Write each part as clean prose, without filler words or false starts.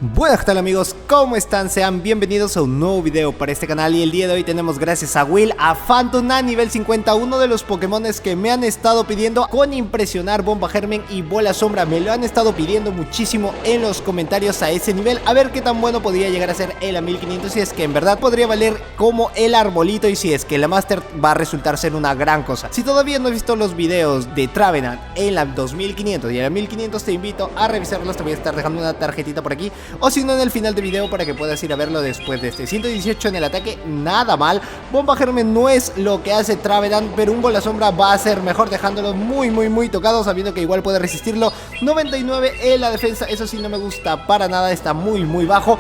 Buenas, ¿qué tal amigos? ¿Cómo están? Sean bienvenidos a un nuevo video para este canal. Y el día de hoy tenemos, gracias a Will, a Phantom a nivel 50, uno de los Pokémones que me han estado pidiendo con impresionar. Bomba Germen y Bola Sombra me lo han estado pidiendo muchísimo en los comentarios a ese nivel. A ver qué tan bueno podría llegar a ser el a 1500, si es que en verdad podría valer como el arbolito y si es que la Master va a resultar ser una gran cosa. Si todavía no has visto los videos de Trevenant en la 2500 y en la 1500, te invito a revisarlos. Te voy a estar dejando una tarjetita por aquí, o si no en el final del video, para que puedas ir a verlo después de este. 118 en el ataque, nada mal. Bomba Germen no es lo que hace Trevenant, pero un Bola Sombra va a ser mejor, dejándolo muy tocado, sabiendo que igual puede resistirlo. 99 en la defensa, eso sí no me gusta para nada, está muy bajo.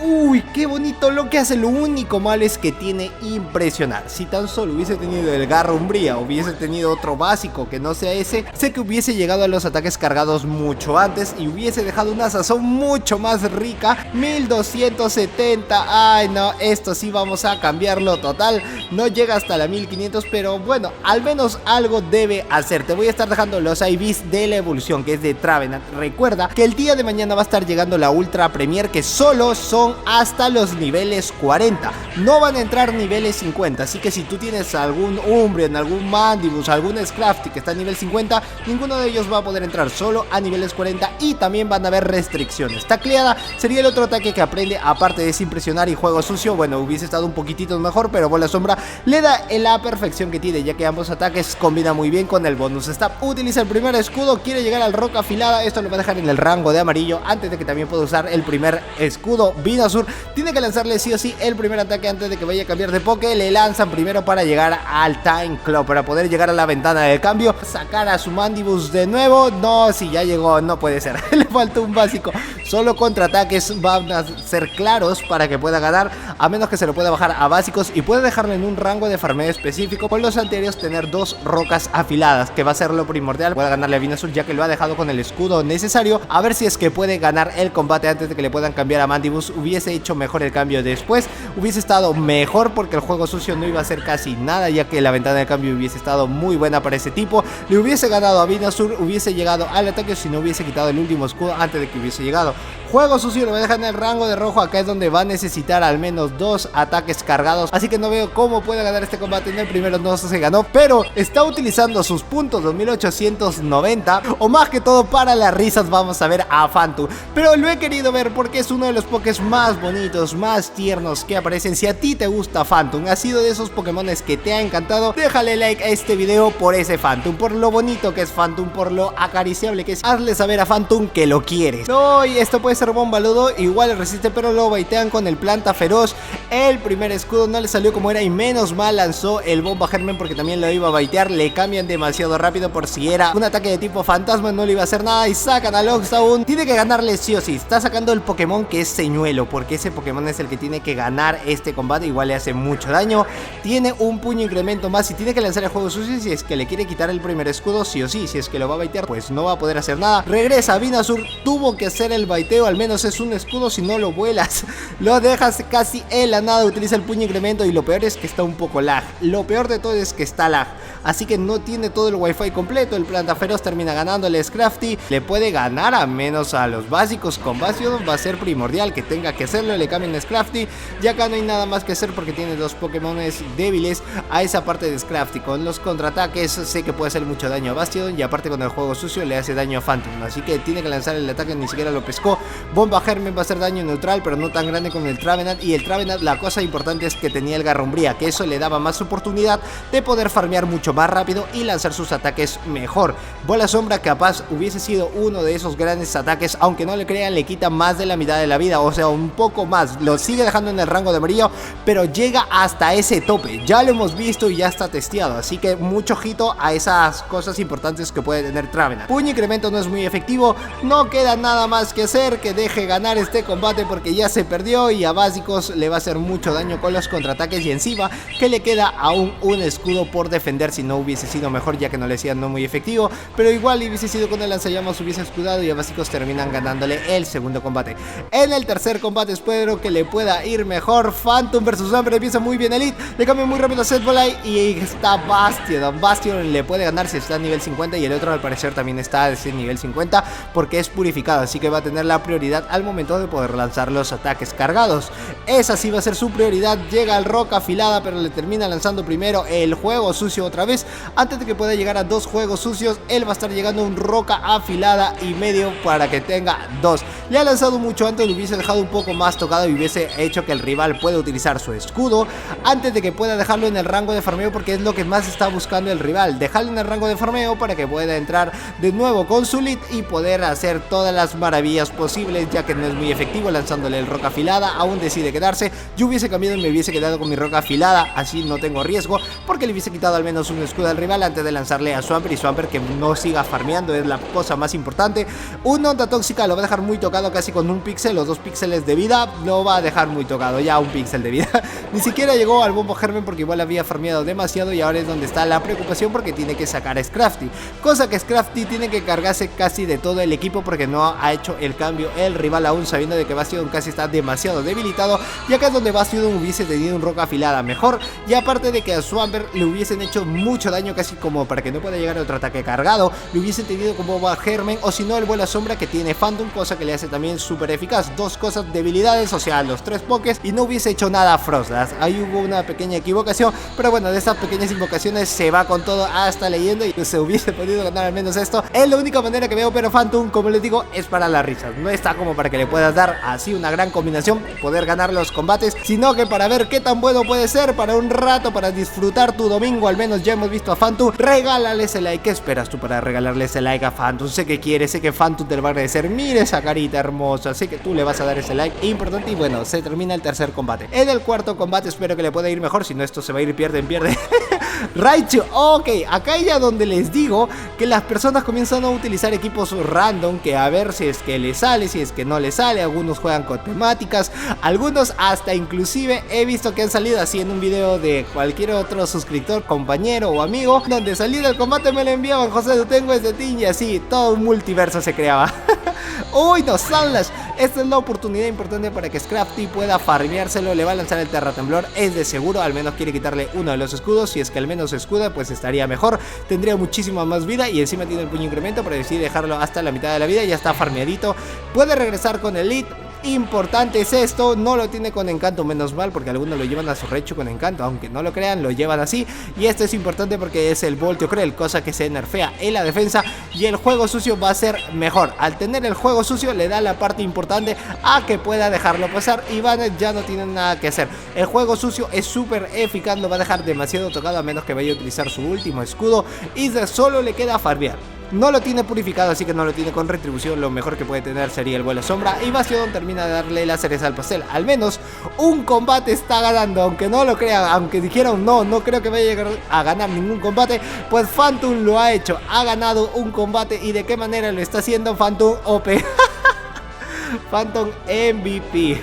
Uy, qué bonito lo que hace. Lo único malo es que tiene impresionar. Si tan solo hubiese tenido el Garra Umbría, hubiese tenido otro básico que no sea ese, sé que hubiese llegado a los ataques cargados mucho antes y hubiese dejado una sazón mucho más rica. 1270, ay no, esto sí vamos a cambiarlo total. No llega hasta la 1500, pero bueno, al menos algo debe hacer. Te voy a estar dejando los IVs de la evolución, que es de Trevenant. Recuerda que el día de mañana va a estar llegando la Ultra Premier, que solo son hasta los niveles 40, no van a entrar niveles 50, así que si tú tienes algún Umbreon, algún Mandibus, algún Scrafty que está a nivel 50, ninguno de ellos va a poder entrar, solo a niveles 40, y también van a haber restricciones. Tacleada sería el otro ataque que aprende, aparte de Impresionar y Juego Sucio. Bueno, hubiese estado un poquitito mejor, pero Bola Sombra le da la perfección que tiene, ya que ambos ataques combinan muy bien con el bonus stab. Utiliza el primer escudo, quiere llegar al Roca Afilada, esto lo va a dejar en el rango de amarillo, antes de que también pueda usar el primer escudo. Venusaur tiene que lanzarle sí o sí el primer ataque antes de que vaya a cambiar de poke. Le lanzan primero para llegar al Time Claw, para poder llegar a la ventana del cambio, sacar a su Mandibus de nuevo. No, si ya llegó, no puede ser. Le falta un básico. Solo contraataques van a ser claros para que pueda ganar, a menos que se lo pueda bajar a básicos y puede dejarlo en un rango de farmeo específico. Con los anteriores tener dos rocas afiladas, que va a ser lo primordial. Puede ganarle a Venusaur, ya que lo ha dejado con el escudo necesario. A ver si es que puede ganar el combate antes de que le puedan cambiar a Mandibus. Hubiese hecho mejor el cambio después, hubiese estado mejor, porque el Juego Sucio no iba a hacer casi nada, ya que la ventana de cambio hubiese estado muy buena para ese tipo. Le hubiese ganado a Venusaur, hubiese llegado al ataque si no hubiese quitado el último escudo antes de que hubiese llegado. Juego Sucio lo va a dejar en el rango de rojo. Acá es donde va a necesitar al menos dos ataques cargados, así que no veo cómo puede ganar este combate. En el primero no se ganó, pero está utilizando sus puntos 2890, o más que todo para las risas. Vamos a ver a Phantom, pero lo he querido ver porque es uno de los pokés más bonitos, más tiernos que aparecen. Si a ti te gusta Phantom, ha sido de esos Pokémones que te ha encantado, déjale like a este video por ese Phantom, por lo bonito que es Phantom, por lo acariciable que es. Hazle saber a Phantom que lo quieres. No, y esto puede ser bombaludo, igual resiste, pero lo baitean con el Planta Feroz. El primer escudo no le salió como era y menos mal lanzó el Bomba Germen, porque también lo iba a baitear. Le cambian demasiado rápido, por si era un ataque de tipo fantasma no le iba a hacer nada, y sacan a Lockdown. Tiene que ganarle sí o sí. Está sacando el Pokémon que es Señuelo, porque ese Pokémon es el que tiene que ganar este combate. Igual le hace mucho daño, tiene un puño incremento más y tiene que lanzar el Juego Sucio si es que le quiere quitar el primer escudo sí o sí. Si es que lo va a baitear, pues no va a poder hacer nada. Regresa Venusaur, tuvo que hacer el baiteo, al menos es un escudo, si no lo vuelas, lo dejas casi en la nada. Utiliza el puño incremento y lo peor es que está un poco lag. Lo peor de todo es que está lag, así que no tiene todo el wifi completo. El Planta Feroz termina ganando el Scrafty, le puede ganar a menos a los básicos. Con Bastion va a ser primordial que tenga que hacerlo. Le cambian Scrafty, ya acá no hay nada más que hacer porque tiene dos Pokémones débiles a esa parte de Scrafty. Con los contraataques sé que puede hacer mucho daño a Bastion, y aparte con el Juego Sucio le hace daño a Phantom, así que tiene que lanzar el ataque, ni siquiera lo pescó. Bomba Germen va a hacer daño neutral, pero no tan grande con el Trevenant. Y el Trevenant, la cosa importante es que tenía el Garra Umbría, que eso le daba más oportunidad de poder farmear mucho más rápido y lanzar sus ataques mejor. Bola Sombra capaz hubiese sido uno de esos grandes ataques, aunque no le crean, le quita más de la mitad de la vida, o sea, un poco más. Lo sigue dejando en el rango de amarillo, pero llega hasta ese tope. Ya lo hemos visto y ya está testeado, así que mucho ojito a esas cosas importantes que puede tener Trevenant. Puño incremento no es muy efectivo, no queda nada más que hacer que deje ganar este combate, porque ya se perdió, y a básicos le va a hacer mucho daño con los contraataques, y encima que le queda aún un escudo por defender. Si no hubiese sido mejor, ya que no le decían no muy efectivo, pero igual hubiese sido con el lanzallamas, hubiese escudado, y a básicos terminan ganándole el segundo combate. En el tercer combate espero que le pueda ir mejor. Phantom versus Amber, empieza muy bien Elite, le cambia muy rápido a Setbolai y está Bastion. Bastion le puede ganar si está a nivel 50, y el otro al parecer también está a ese nivel 50 porque es purificado, así que va a tener la prioridad prioridad al momento de poder lanzar los ataques cargados. Esa sí va a ser su prioridad. Llega el roca afilada, pero le termina lanzando primero el juego sucio otra vez. Antes de que pueda llegar a 2 juegos sucios, él va a estar llegando un roca afilada y medio para que tenga 2. Le ha lanzado mucho antes, lo hubiese dejado un poco más tocado y hubiese hecho que el rival pueda utilizar su escudo antes de que pueda dejarlo en el rango de farmeo, porque es lo que más está buscando el rival, dejarlo en el rango de farmeo para que pueda entrar de nuevo con su lead y poder hacer todas las maravillas posibles, ya que no es muy efectivo lanzándole el roca afilada. Aún decide quedarse. Yo hubiese cambiado y me hubiese quedado con mi roca afilada, así no tengo riesgo, porque le hubiese quitado al menos un escudo al rival antes de lanzarle a Swampert, y Swampert que no siga farmeando es la cosa más importante. Una onda tóxica lo va a dejar muy tocado, casi con un píxel o 2 píxeles de vida, lo va a dejar muy tocado, ya un píxel de vida. Ni siquiera llegó al bombo germen porque igual había farmeado demasiado, y ahora es donde está la preocupación porque tiene que sacar a Scrafty, cosa que Scrafty tiene que cargarse casi de todo el equipo porque no ha hecho el cambio el rival aún, sabiendo de que Bastion casi está demasiado debilitado, y acá es donde Bastion hubiese tenido un roca afilada mejor, y aparte de que a Swampert le hubiesen hecho mucho daño, casi como para que no pueda llegar a otro ataque cargado, le hubiesen tenido como bomba germen, o si no el vuela sombra que tiene Phantom, cosa que le hace también súper eficaz. Dos cosas, debilidades, o sea, los 3 pokés, y no hubiese hecho nada a Frostlass. Ahí hubo una pequeña equivocación, pero bueno, de estas pequeñas invocaciones se va con todo hasta leyenda, y se hubiese podido ganar al menos esto. Es la única manera que veo, pero Phantom, como les digo, es para las risas. No está como para que le puedas dar así una gran combinación, poder ganar los combates, sino que para ver qué tan bueno puede ser, para un rato, para disfrutar tu domingo. Al menos ya hemos visto a Phantom. Regálale ese like. ¿Qué esperas tú para regalarle ese like a Phantom? Sé que quieres, sé que Phantom te lo va a agradecer. Mire esa carita hermosa, sé que tú le vas a dar ese like importante. Y bueno, se termina el tercer combate. En el cuarto combate espero que le pueda ir mejor, si no esto se va a ir pierde en pierde. Raichu, ok, acá ya donde les digo que las personas comienzan a utilizar equipos random, que a ver si es que le sale, si es que no le sale. Algunos juegan con temáticas, algunos hasta inclusive he visto que han salido así en un video de cualquier otro suscriptor, compañero o amigo, donde salí del combate me lo enviaban: José, yo tengo este team, y así todo un multiverso se creaba. Uy, no, Sunlash. Esta es la oportunidad importante para que Scrafty pueda farmeárselo. Le va a lanzar el Terra Temblor, es de seguro. Al menos quiere quitarle uno de los escudos. Si es que al menos se escuda, pues estaría mejor. Tendría muchísima más vida y encima tiene el puño incremento, pero decide dejarlo hasta la mitad de la vida. Ya está farmeadito. Puede regresar con el lead. Importante es esto, no lo tiene con encanto, menos mal, porque algunos lo llevan a su recho con encanto, aunque no lo crean, lo llevan así. Y esto es importante porque es el Volteo Creel, cosa que se nerfea en la defensa, y el juego sucio va a ser mejor. Al tener el juego sucio le da la parte importante a que pueda dejarlo pasar, y Banner ya no tiene nada que hacer. El juego sucio es súper eficaz, lo va a dejar demasiado tocado a menos que vaya a utilizar su último escudo, y solo le queda farmear. No lo tiene purificado, así que no lo tiene con retribución. Lo mejor que puede tener sería el vuelo sombra, y Bastion termina de darle la cereza al pastel. Al menos un combate está ganando, aunque no lo crean. Aunque dijeron no creo que vaya a llegar a ganar ningún combate, pues Phantom lo ha hecho, ha ganado un combate. ¿Y de qué manera lo está haciendo? Phantom OP. Phantom MVP.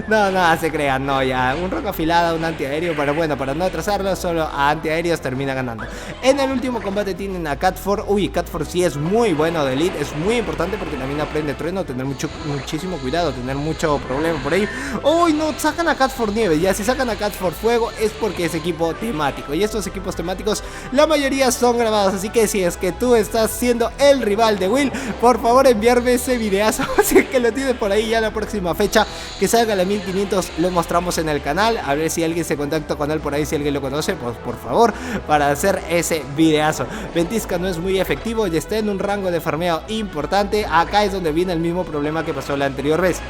No, se crean, no, ya. Un roca afilada, un antiaéreo, pero bueno, para no atrasarlo, solo a antiaéreos termina ganando. En el último combate tienen a Catfor. Uy, Catfor sí es muy bueno de elite, es muy importante porque también aprende trueno, tener muchísimo cuidado, tener mucho problema por ahí. Uy, no, sacan a Catfor nieve. Ya, si sacan a Catfor fuego es porque es equipo temático, y estos equipos temáticos la mayoría son grabados, así que si es que tú estás siendo el rival de Will, por favor enviarme ese videazo. Así que lo tienes por ahí ya la próxima fecha que salga la 1500, lo mostramos en el canal. A ver si alguien se contacta con él por ahí, si alguien lo conoce, pues por favor, para hacer ese videazo. Ventisca no es muy efectivo y está en un rango de farmeo importante. Acá es donde viene el mismo problema que pasó la anterior vez.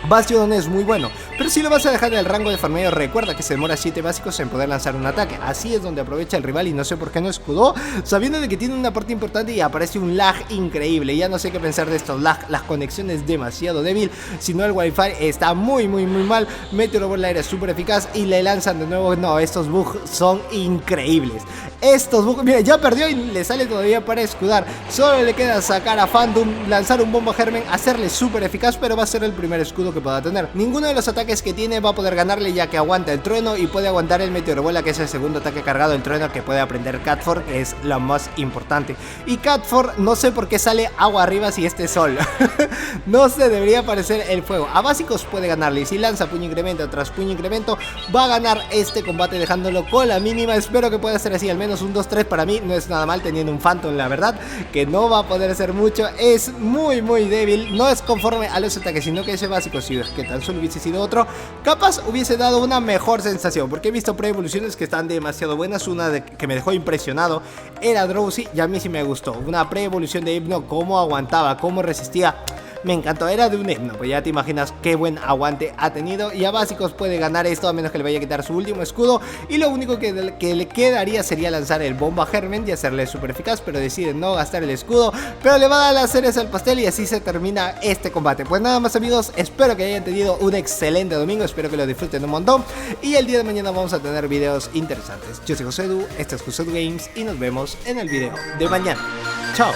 Bastion es muy bueno, pero si lo vas a dejar en el rango de farmeo, recuerda que se demora 7 básicos en poder lanzar un ataque. Así es donde aprovecha el rival, y no sé por qué no escudó, sabiendo de que tiene una parte importante y aparece un lag increíble. Ya no sé qué pensar de estos lag, las conexiones demasiado débil, si no el wifi está muy mal. Meteoro Ball Aire es súper eficaz y le lanzan de nuevo. No, estos bugs son increíbles. Estos bugs, mira, ya perdió y le sale todavía para escudar. Solo le queda sacar a Phantom, lanzar un bomba germen, hacerle súper eficaz, pero va a ser el primer escudo escudo que pueda tener. Ninguno de los ataques que tiene va a poder ganarle, ya que aguanta el trueno y puede aguantar el meteoro bola, que es el segundo ataque cargado del trueno que puede aprender Catfor, que es lo más importante. Y Catfor, no sé por qué sale agua arriba si este es sol. No se debería aparecer el fuego. A básicos puede ganarle, y si lanza puño incremento tras puño incremento, va a ganar este combate dejándolo con la mínima. Espero que pueda ser así, al menos un 2-3 para mí no es nada mal, teniendo un Phantom, la verdad que no va a poder ser mucho. Es muy débil, no es conforme a los ataques, sino que ese básico, si es que tan solo hubiese sido otro, capaz hubiese dado una mejor sensación, porque he visto pre-evoluciones que están demasiado buenas. Una que me dejó impresionado era Drowsy, y a mí sí me gustó. Una pre-evolución de Hypno, cómo aguantaba, cómo resistía, me encantó. Era de un Hypno, pues ya te imaginas qué buen aguante ha tenido. Y a básicos puede ganar esto, a menos que le vaya a quitar su último escudo, y lo único que le quedaría sería lanzar el Bomba Germen y hacerle super eficaz, pero decide no gastar el escudo, pero le va a dar las cerezas al pastel, y así se termina este combate. Pues nada más, amigos, espero que hayan tenido un excelente domingo, espero que lo disfruten un montón, y el día de mañana vamos a tener videos interesantes. Yo soy Josedu, esto es Josedu Games, y nos vemos en el video de mañana. Chao.